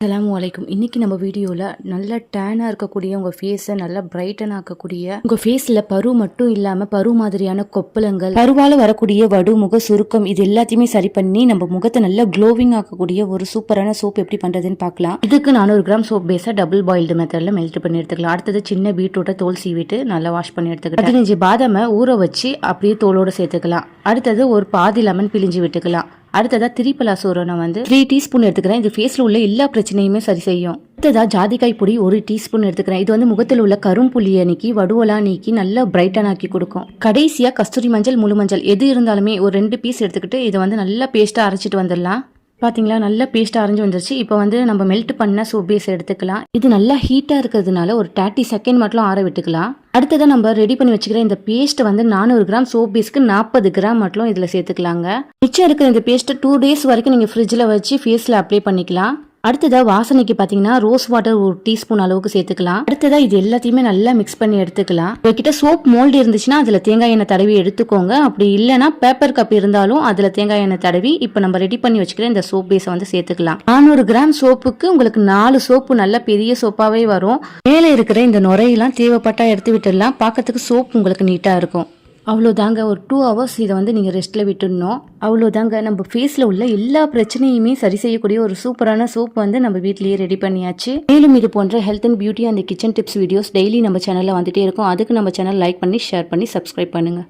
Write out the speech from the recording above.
அஸ்ஸலாமுஅலைக்கும். இன்னைக்கு நம்ம வீடியோவில் நல்ல டேனாக இருக்கக்கூடிய உங்கள் ஃபேஸை நல்லா பிரைட்டன் ஆக்கக்கூடிய உங்கள் ஃபேஸில் பரு மட்டும் இல்லாமல் பரு மாதிரியான கொப்பளங்கள், பருவால் வரக்கூடிய வடு, முக சுருக்கம், இது எல்லாத்தையுமே சரி பண்ணி நம்ம முகத்தை நல்லா க்ளோவிங் ஆக்கக்கூடிய ஒரு சூப்பரான சோப் எப்படி பண்ணுறதுன்னு பார்க்கலாம். இதுக்கு 400 கிராம் சோப் பேஸை டபுள் பாயில்டு மெத்தடில் மெல்ட் பண்ணி எடுத்துக்கலாம். அடுத்தது சின்ன பீட்ரூட்டை தோல் சீவிட்டு நல்லா வாஷ் பண்ணி எடுத்துக்கலாம். 15 பாதாமை ஊற வச்சு அப்படியே தோலோடு சேர்த்துக்கலாம். அடுத்தது ஒரு பாதி லெமன் பிழிஞ்சு விட்டுக்கலாம். அடுத்ததா திரிபலா சூரணம் 3 டீஸ்பூன் எடுத்துக்கிறேன். இது ஃபேஸ்ல உள்ள எல்லா பிரச்சனையுமே சரி செய்யும். அடுத்ததா ஜாதிக்காய் பொடி 1 டீஸ்பூன் எடுத்துக்கிறேன். இது முகத்தில் உள்ள கரும்புள்ளியை நீக்கி வடுவெல்லாம் நீக்கி நல்லா பிரைட்டன் ஆக்கி கொடுக்கும். கடைசியா கஸ்தூரி மஞ்சள், முழு மஞ்சள் எது இருந்தாலுமே ஒரு 2 பீஸ் எடுத்துக்கிட்டு இதை நல்லா பேஸ்டா அரைச்சிட்டு வந்துடலாம். பார்த்தீங்களா, நல்லா பேஸ்ட்டாக அரைஞ்சி வந்துருச்சு. இப்போ நம்ம மெல்ட் பண்ண சோப் பேஸ் எடுத்துக்கலாம். இது நல்லா ஹீட்டாக இருக்கிறதுனால ஒரு 30 செகண்ட் மட்டும் ஆற விட்டுக்கலாம். அடுத்ததான் நம்ம ரெடி பண்ணி வச்சுக்கிற இந்த பேஸ்ட் 400 கிராம் சோப் பேஸ்க்கு 40 கிராம் மட்டும் இதில் சேர்த்துக்கலாங்க. மிச்சம் இருக்கிற இந்த பேஸ்ட்டை 2 டேஸ் வரைக்கும் நீங்கள் ஃப்ரிட்ஜில் வச்சு ஃபேஸில் அப்ளை பண்ணிக்கலாம். அடுத்ததா வாசனைக்கு பார்த்தீங்கன்னா ரோஸ் வாட்டர் 1 டீஸ்பூன் அளவுக்கு சேர்த்துக்கலாம். அடுத்ததா இது எல்லாத்தையுமே நல்லா மிக்ஸ் பண்ணி எடுத்துக்கலாம். உங்ககிட்ட சோப் மோல்டு இருந்துச்சுன்னா அதில் தேங்காய் எண்ணெய் தடவி எடுத்துக்கோங்க. அப்படி இல்லைன்னா பேப்பர் கப் இருந்தாலும் அதில் தேங்காய் எண்ணெய் தடவி இப்போ நம்ம ரெடி பண்ணி வச்சுக்கிற இந்த சோப் பேஸை சேர்த்துக்கலாம். 400 கிராம் சோப்புக்கு உங்களுக்கு 4 சோப்பு நல்ல பெரிய சோப்பாவே வரும். மேலே இருக்கிற இந்த நுரையெல்லாம் தேவைப்பட்டா எடுத்து விட்டுடலாம். பார்க்கறதுக்கு சோப் உங்களுக்கு நீட்டாக இருக்கும். அவ்வளோதாங்க. ஒரு 2 ஹவர்ஸ் இதை நீங்கள் ரெஸ்ட்டில் விட்டுடணும். அவ்வளோதாங்க. நம்ம ஃபேஸில் உள்ள எல்லா பிரச்சனையுமே சரி செய்யக்கூடிய ஒரு சூப்பரான சோப் நம்ம வீட்லேயே ரெடி பண்ணியாச்சு. மேலும் இது போன்ற ஹெல்த் அண்ட் பியூட்டி அந்த கிச்சன் டிப்ஸ் வீடியோஸ் டெய்லி நம்ம சேனலில் வந்துட்டே இருக்கும். அதுக்கு நம்ம சேனல் லைக் பண்ணி, ஷேர் பண்ணி, சப்ஸ்கிரைப் பண்ணுங்கள்.